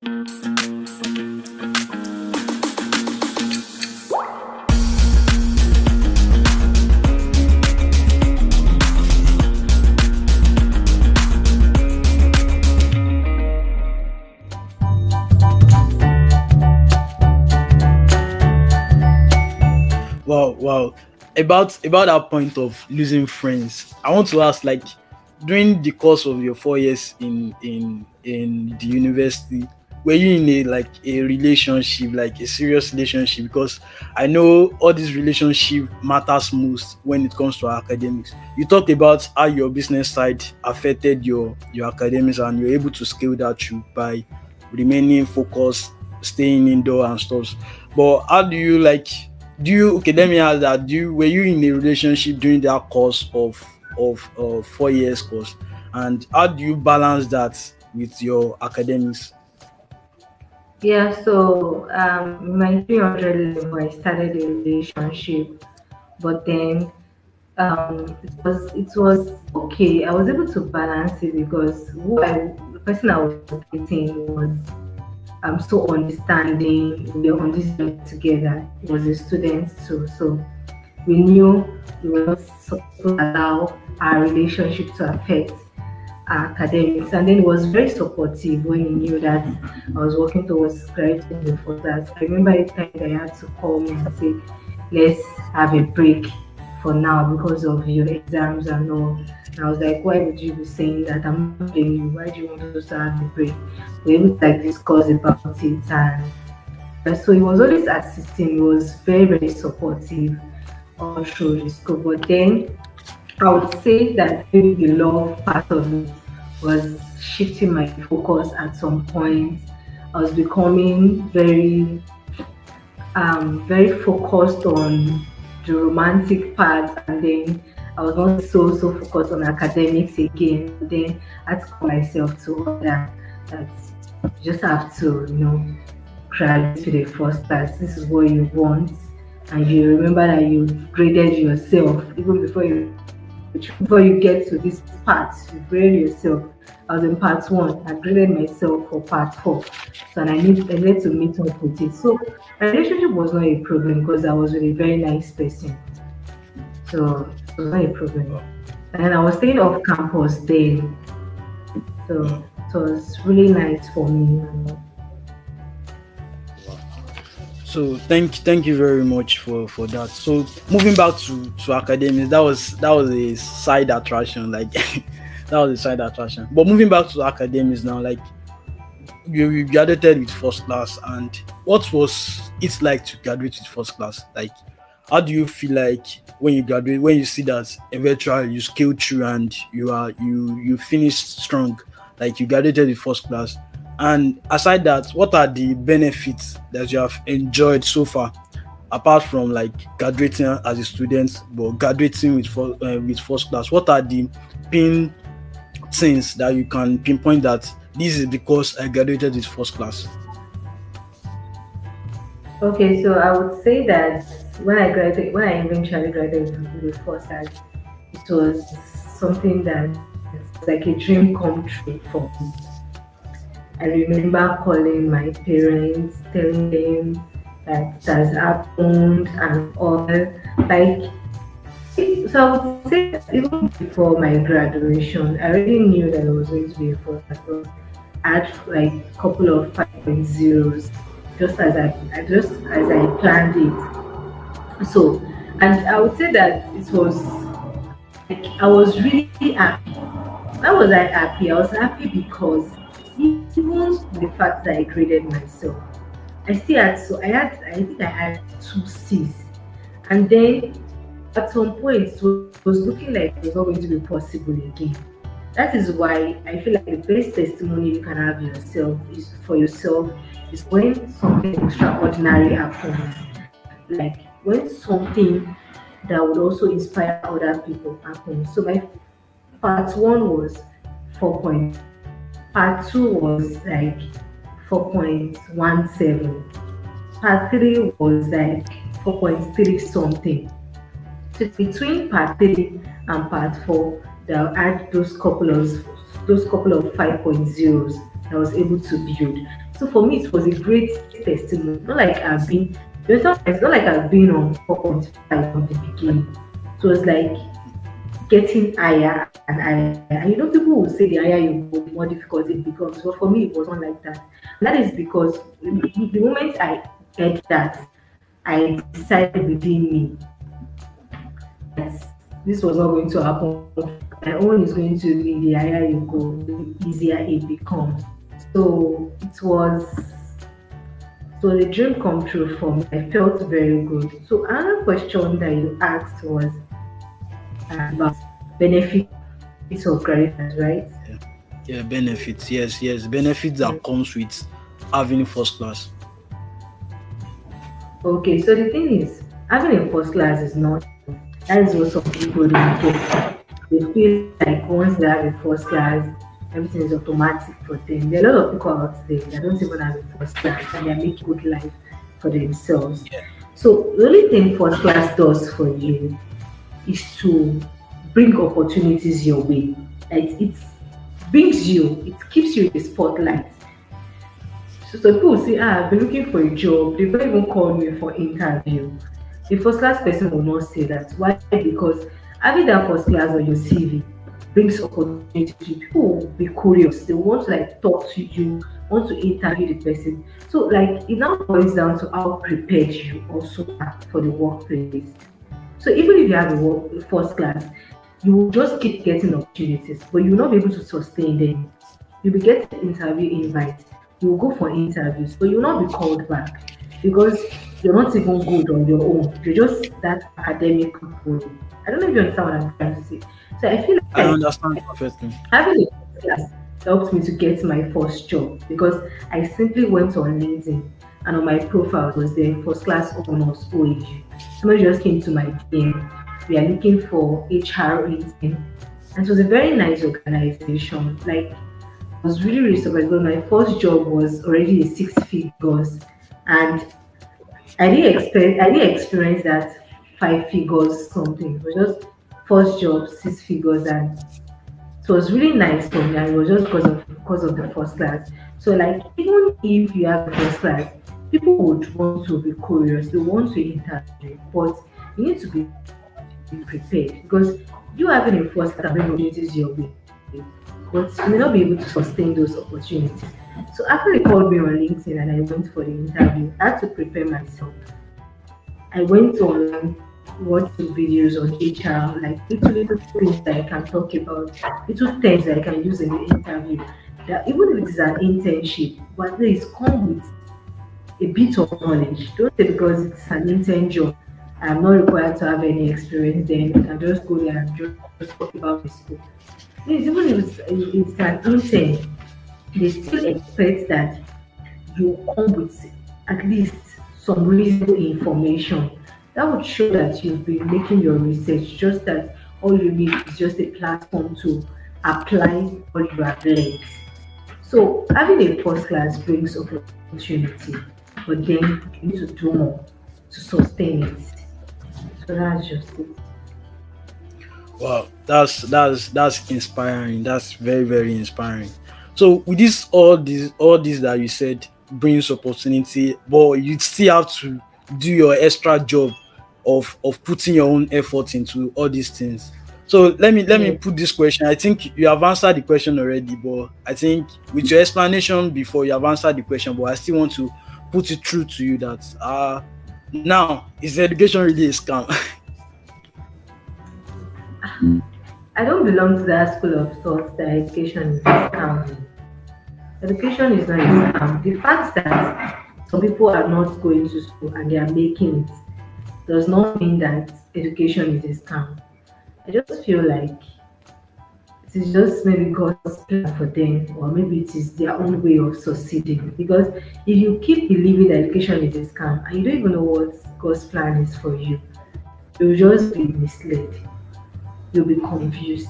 Wow, wow. About that point of losing friends, I want to ask, like, during the course of your 4 years in the university, were you in a like a relationship, like a serious relationship? Because I know all these relationship matters most when it comes to academics. You talked about how your business side affected your academics, and you're able to scale that through by remaining focused, staying indoor and stuff. But how do you like do you okay, let me ask that, do you were you in a relationship during that course of 4 years course, and how do you balance that with your academics? Yeah, so in my 300 level, I started a relationship, but then it was okay. I was able to balance it because the person I was dating was so understanding. We were on this journey together. He was a student too, so we knew we were not supposed to allow our relationship to affect our academics. And then he was very supportive when he knew that I was working towards graduating before that. I remember a time that he had to call me and say, let's have a break for now because of your exams and all. And I was like, why would you be saying that? I'm not paying you. Why do you want us to have a break? We able to like discuss about it, and so he was always assisting. He was very, very supportive all through the school. But then I would say that maybe the love part of it was shifting my focus at some point. I was becoming very focused on the romantic part, and then I was not so focused on academics again. Then I had to call myself to order that you just have to, graduate with a first class. This is what you want, and you remember that you graded yourself even before you get to this part. You graded yourself. I was in part one. I graded myself for part four, so and I need to meet up with it. So my relationship was not a problem because I was with a very nice person, so it was not a problem. And I was staying off campus then, so it was really nice for me. So thank you very much for that. So moving back to academics, that was a side attraction, like that was a side attraction. But moving back to academics now, like you graduated with first class, and what was it like to graduate with first class? Like, how do you feel like when you graduate, when you see that eventually you scaled through and you finished strong, like you graduated with first class? And aside that, what are the benefits that you have enjoyed so far, apart from like graduating as a student, but graduating with first class? What are the pin things that you can pinpoint that this is because I graduated with first class? Okay, so I would say that when I eventually graduated with the first class, it was something that was like a dream come true for me. I remember calling my parents, telling them that it has happened and all. Like, so I would say that even before my graduation, I already knew that I was going to be a first class. I had like a couple of 5.0s, just as I planned it. So, and I would say that it was like I was really happy. Why was I happy? I was happy because even the fact that I graded myself, I still had so I think I had two C's, and then at some point it was looking like it was not going to be possible again. That is why I feel like the best testimony you can have yourself is when something extraordinary happens. Like when something that would also inspire other people happens. So my part one was 4 point. Part two was like 4.17. Part three was like 4.3 something. So between part three and part four, they'll add those couple of 5.0s. I was able to build. So for me, it was a great testimony. Not like I've been, it's not like I've been on 4.5 from the beginning. So it was like getting higher and higher. And people will say the higher you go, the more difficult it becomes. But for me, it wasn't like that. And that is because the moment I heard that, I decided within me that this was not going to happen. My own is going to be the higher you go, the easier it becomes. So it was a dream come true for me. I felt very good. So another question that you asked was about benefits of graduation, right? Yeah, yeah, benefits. Yes, yes, benefits Mm. that comes with having first class. Okay, so the thing is, having a first class is not. That is what some people don't get. They feel like once they have a first class, everything is automatic for them. There are a lot of people out there that don't even have a first class and they're making good life for themselves. Yeah, So the only thing first class does for you is to bring opportunities your way. Like it brings you, it keeps you in the spotlight. So people will say, I've been looking for a job. They've not even called me for interview. The first class person will not say that. Why? Because having that first class on your CV brings opportunity to you. People will be curious. They want to like talk to you, want to interview the person. So like it now boils down to how prepared you also are for the workplace. So even if you have a first class, you will just keep getting opportunities, but you will not be able to sustain them. You'll be getting interview invites, you will go for interviews, but you will not be called back because you're not even good on your own. You're just that academic body. I don't know if you understand what I'm trying to say. So I feel I like understand perfectly. having a class helped me to get my first job because I simply went on LinkedIn and on my profile was there first class honors OAU. Somebody just came to my DM. We are looking for HR intern. And it was a very nice organization. Like I was really, really surprised because my first job was already a six figures and I didn't experience that five figures something. It was just first job, six figures and so it was really nice for me, and it was just because of the first class. So like even if you have the first class, people would want to be curious, they want to interview, but you need to be prepared because you having a first class can bring opportunities your way, but you may not be able to sustain those opportunities. So after they called me on LinkedIn and I went for the interview, I had to prepare myself. I went online, watched videos on HR, like little things that I can talk about, little things that I can use in the interview. That even if it is an internship, but at least come with a bit of knowledge. Don't say because it's an intern job, I'm not required to have any experience. Then I can just go there and just talk about my school. Yes, even if it's an intern, they still expect that you come with at least some reasonable information. That would show that you've been making your research, just that all you need is just a platform to apply what you have learned. So having a first class brings opportunity, but then you need to do more to sustain it. So that's just it. Wow, that's inspiring. That's very, very inspiring. So with this all this that you said brings opportunity, but you still have to do your extra job of putting your own effort into all these things. So let me Yes. put this question. I think you have answered the question already, but I think with your explanation before you have answered the question, but I still want to put it through to you that now is education really a scam? I don't belong to that school of thought that education is a scam. Education is not a scam. The fact that some people are not going to school and they are making it does not mean that education is a scam. I just feel like it is just maybe God's plan for them, or maybe it is their own way of succeeding. Because if you keep believing that education is a scam and you don't even know what God's plan is for you, you'll just be misled. You'll be confused.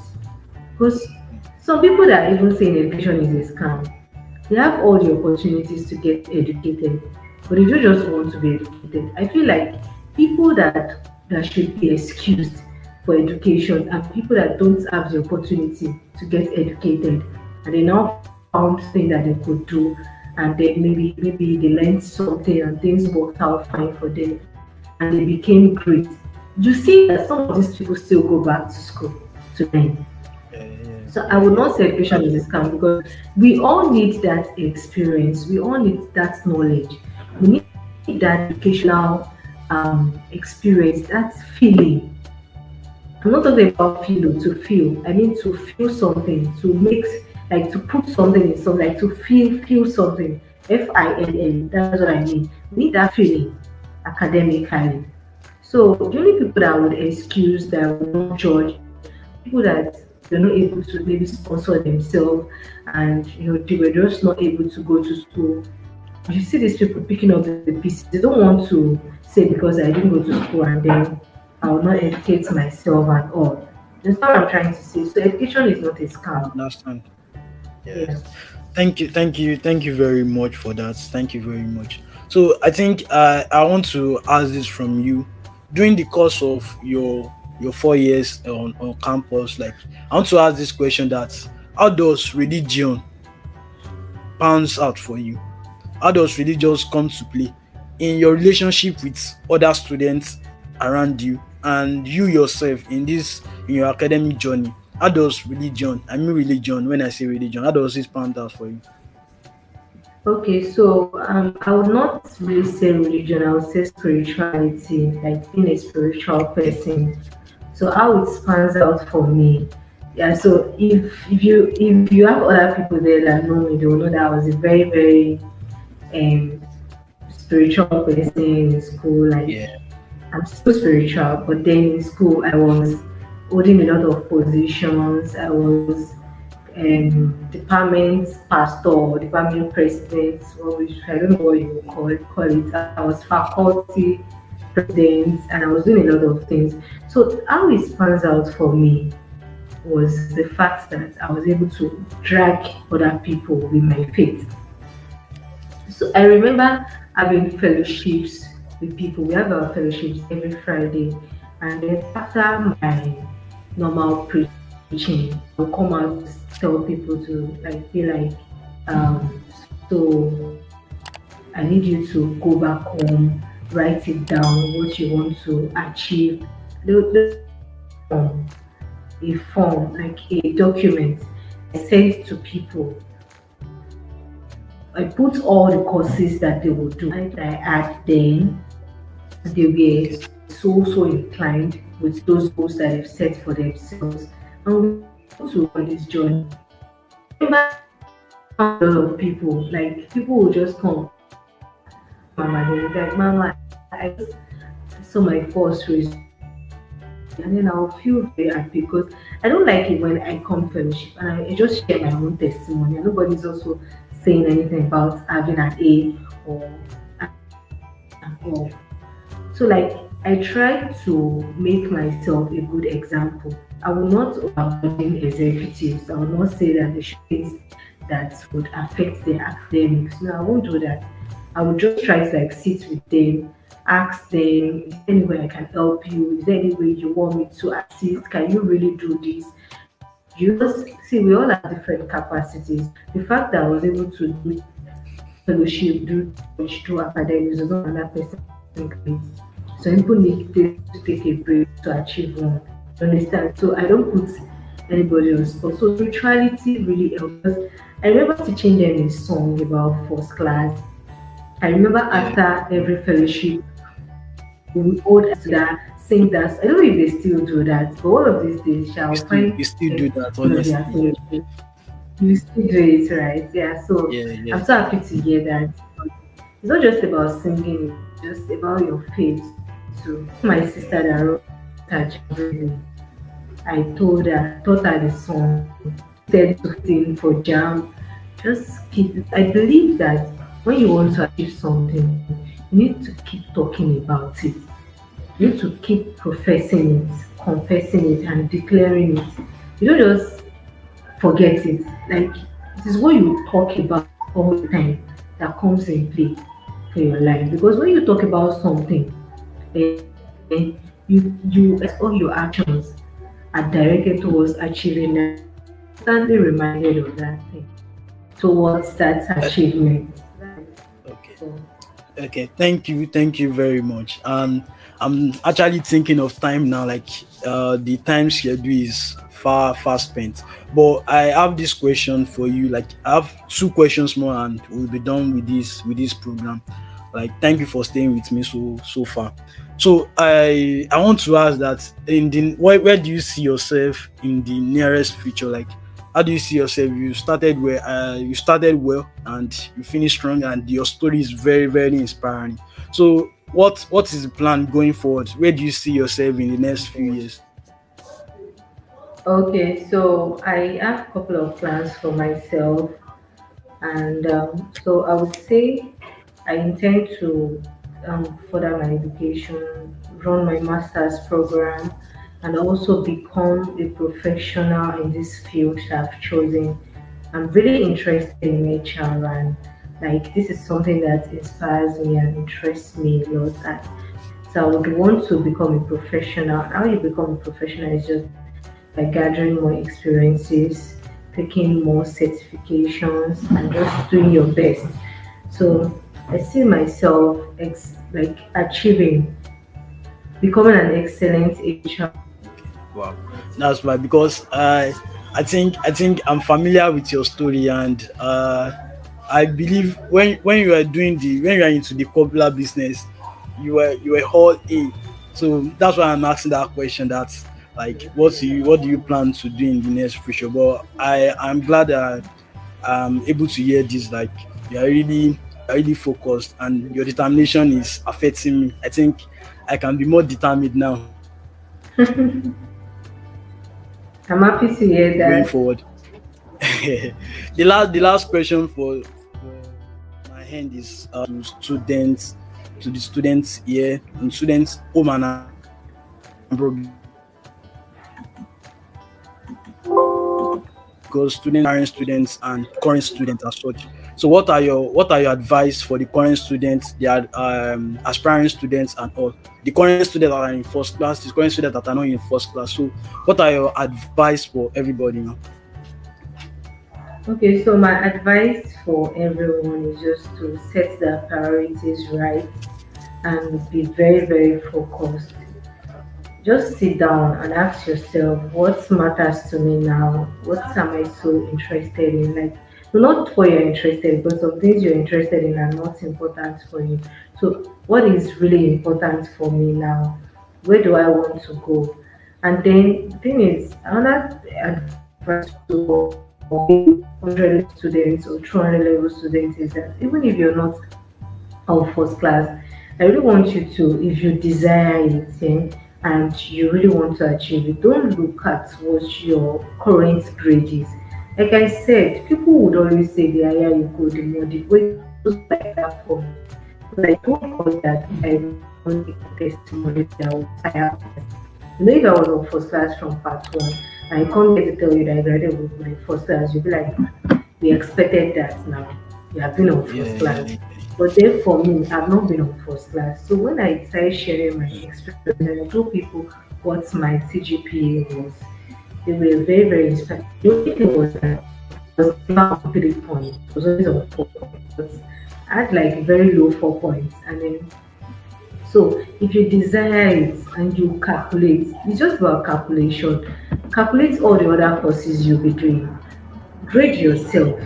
Because some people that are even saying education is a scam, they have all the opportunities to get educated, but they don't just want to be educated. I feel like people that should be excused for education are people that don't have the opportunity to get educated, and they now found something that they could do, and then maybe they learned something and things worked out fine for them, and they became great. You see that some of these people still go back to school to learn. Yeah, yeah, So I yeah, would yeah. not say education is a scam, because we all need that experience, we all need that knowledge, we need that educational experience, that feeling. I'm not talking about feel to feel. I mean to feel something, to make, like to put something in something, like to feel something. FILL. That's what I mean. We need that feeling academically. So the only people that would excuse, that would not judge, people that they're not able to maybe sponsor themselves, and they were just not able to go to school. You see these people picking up the pieces. They don't want to say because I didn't go to school and then I will not educate myself at all. That's what I'm trying to say. So education is not a I scam. understand. Yeah. Yeah. Thank you very much for that. Thank you very much. So I think I want to ask this from you. During the course of your 4 years on campus, like I want to ask this question: that how does religion pans out for you? How does religion come to play in your relationship with other students around you and you yourself in your academic journey? How does religion, I mean religion, when I say religion, how does it pan out for you? Okay, so I would not really say religion, I would say spirituality, like being a spiritual Okay. person. So how it spans out for me. Yeah, so if you have other people there that know me, they will know that I was a very, very um spiritual person in school. Like Yeah, I'm still spiritual, but then in school I was holding a lot of positions. I was department pastor or department president, or which I don't know what you would call it. I was faculty president, and I was doing a lot of things. So how it spans out for me was the fact that I was able to drag other people with my faith. So I remember having fellowships with people. We have our fellowships every Friday, and then after my normal preaching, I'll come out to tell people to like be like, so I need you to go back home, write it down what you want to achieve. There's a form, like a document I sent to people. I put all the courses that they would do. And I had then they were so inclined with those goals that they've set for themselves. And we go to on this journey. Remember a lot of people, like people will just come, Mama, they will be like, Mama, I just saw my first result. And then I'll feel very happy because I don't like it when I come fellowship and I just share my own testimony. And nobody's also saying anything about having an A or an O. So like I try to make myself a good example. I will not overburden executives. I will not say that they should things that would affect their academics. No, I won't do that. I will just try to like sit with them, ask them, is there any way I can help you? Is there any way you want me to assist? Can you really do this? You just see we all have different capacities. The fact that I was able to do fellowship, do church, do academics, does not another person can. Some people need to take a break to achieve one. You understand? So I don't put anybody on spot. So spirituality really helps. I remember teaching them a song about first class. I remember yeah. after every fellowship, we would hold that, sing that. I don't know if they still do that, but one of these days, You shall still find you still do that, one of their honestly. fellowship. You still do it, right? Yeah. So Yeah, yeah, I'm so happy to hear that. It's not just about singing; it's just about your faith too. My sister that wrote her javelin, I told her, taught her the song, said to sing for jam. Just keep. I believe that when you want to achieve something, you need to keep talking about it. You need to keep professing it, confessing it, and declaring it. You don't just forget it. Like it is what you talk about all the time that comes in play for your life. Because when you talk about something, you all your actions are directed towards achieving that. Constantly reminded of that thing. towards that Uh, achievement. okay. So, Okay, thank you very much. And I'm actually thinking of time now, like the time schedule is far spent. But I have this question for you. Like I have two questions more, and we'll be done with this program. Like thank you for staying with me so far. So I want to ask that in the where do you see yourself in the nearest future? Like how do you see yourself? You started well and you finished strong, and your story is very inspiring. So what is the plan going forward? Where do you see yourself in the next few years? okay, so I have a couple of plans for myself, and so I would say I intend to further my education, run my master's program, and also become a professional in this field I've chosen. I'm really interested in HR, and like this is something that inspires me and interests me a lot. And so I would want to become a professional. How you become a professional is just by gathering more experiences, taking more certifications, and just doing your best. So I see myself like achieving, becoming an excellent HR. Okay, wow, that's why because I think I'm familiar with your story, and I believe when you are when you are into the popular business, you were all A. So that's why I'm asking that question. That's like what do you plan to do in the next future? But I'm glad that I'm able to hear this. Like you're really focused, and your determination is affecting me. I think I can be more determined now I'm happy to hear going that. forward. The last question for my hand is to the students here and students home and abroad, because students, current students and current students as such. So what are your advice for the current students, the aspiring students and all, the current students that are in first class, the current students that are not in first class? So what are your advice for everybody now? Okay, so my advice for everyone is just to set their priorities right and be very focused. Just sit down and ask yourself what matters to me now, what am I so interested in. Like, not what you're interested in, but some things you're interested in are not important for you. So what is really important for me now? Where do I want to go? And then the thing is, another advice to 100 students or 200 level students is that even if you're not of first class, I really want you to, if you desire it, and you really want to achieve it, don't look at what your current grade is. Like I said, people would always say the higher you go, the more the way it was like that for me. But I told God that I want to make a testimony that I was higher. You know, if I was on first class from part one, and I come here to tell you that I graduated with the first class, you'll be like, we expected that now. You have been on Yeah, first yeah, class. yeah. But then for me, I've not been on first class. So when I started sharing my experience and I told people what my CGPA was, they were very inspired. The only thing was that I was never on 3 points. I was always on 4 points. But I had like very low 4 points. And then so if you desire it and you calculate, it's just about calculation. Calculate all the other courses you'll be doing. Grade yourself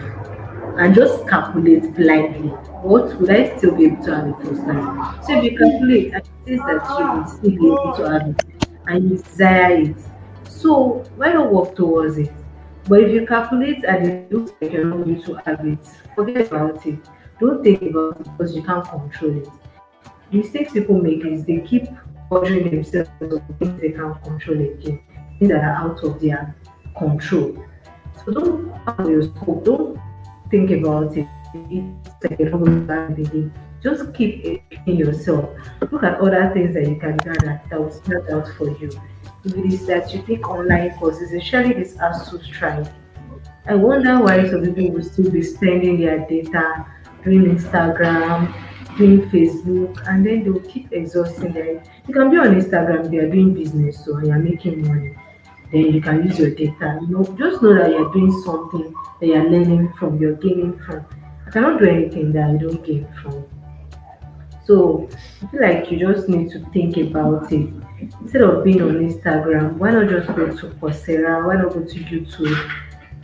and just calculate blindly. What would I still be able to have it first time? So if you calculate and it says that you would still be able to have it and you desire it, so why not work towards it? But if you calculate and it looks like you're not going to have it, forget about it. Don't think about it because you can't control it. The mistakes people make is they keep bothering themselves of things they can't control again, things that are out of their control. So don't have your scope. Don't think about it. It's like you're not going to have it again. Just keep educating yourself. Look at other things that you can gather that will stand out for you. If it is that you take online courses, especially this ASU strike, I wonder why Yeah, some yeah, people will still be spending their data doing Instagram, doing Facebook, and then they'll keep exhausting their. You can be on Instagram, they are doing business, so you're making money. then you can use your data. Just know that you're doing something that you're learning from, you're gaining from. I cannot do anything that I don't gain from. So I feel like you just need to think about it. Instead of being on Instagram, why not just go to Coursera? Why not go to YouTube?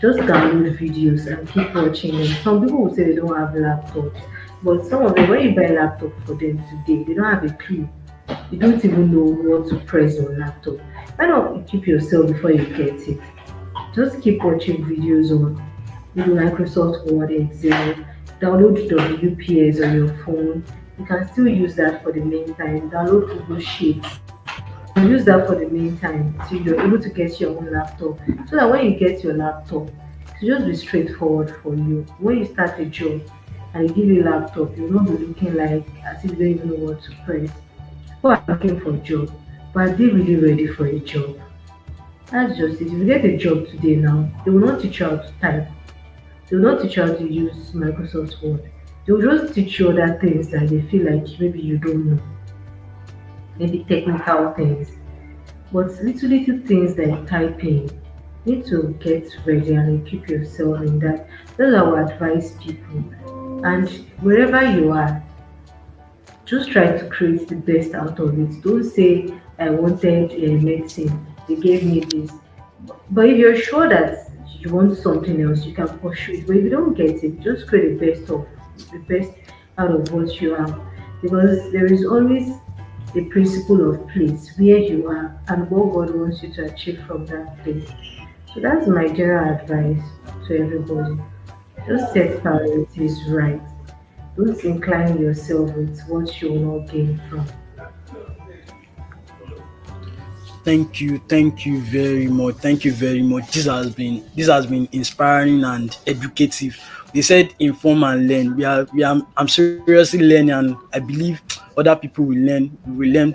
Just download videos and keep watching them. Some people will say they don't have laptops, but some of them, when you buy a laptop for them today, they don't have a clue. You don't even know what to press on laptop. Why not keep yourself before you get it? Just keep watching videos on maybe Microsoft Word, Excel, download WPS on your phone. You can still use that for the meantime. Download Google Sheets and use that for the meantime till you're able to get your own laptop. So that when you get your laptop, it will just be straightforward for you. When you start a job and they give you a laptop, you'll not be looking like as if you don't even know what to press. People are looking for a job, but are they really ready for a job? That's just it. If you get a job today now, they will not teach you how to type. They will not teach you how to use Microsoft Word. They will just teach you other things that they feel like maybe you don't know, maybe technical things. But little things like typing, you need to get ready and equip yourself in that. That's how I advise people. And wherever you are, just try to create the best out of it. Don't say I wanted a medicine, they gave me this. But if you're sure that you want something else, you can pursue it. But if you don't get it, just create the best out of what you have. Because there is always the principle of place where you are and what God wants you to achieve from that place. So that's my general advice to everybody. Just set priorities right. Don't incline yourself with what you will not gain from. Thank you very much. Thank you very much. This has been inspiring and educative. They said inform and learn. I'm seriously learning, and I believe other people will learn. We will learn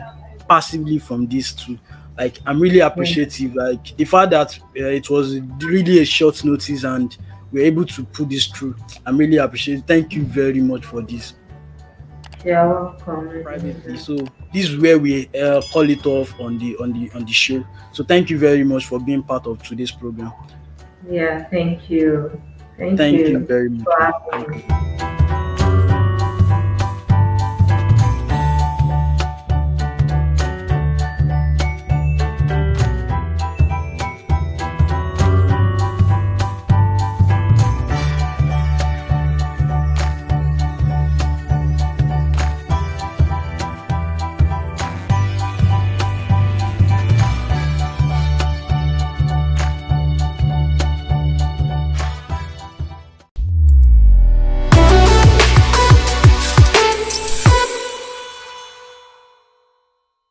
passively from this too. Like I'm really Yeah, appreciative. Like the fact that it was really a short notice and we're able to put this through. I'm really appreciative. Thank you very much for this you're welcome. privately. So this is where we call it off on the show. So thank you very much for being part of today's program. Yeah, thank you. Thank Thank you you very much. for Thank having you. me.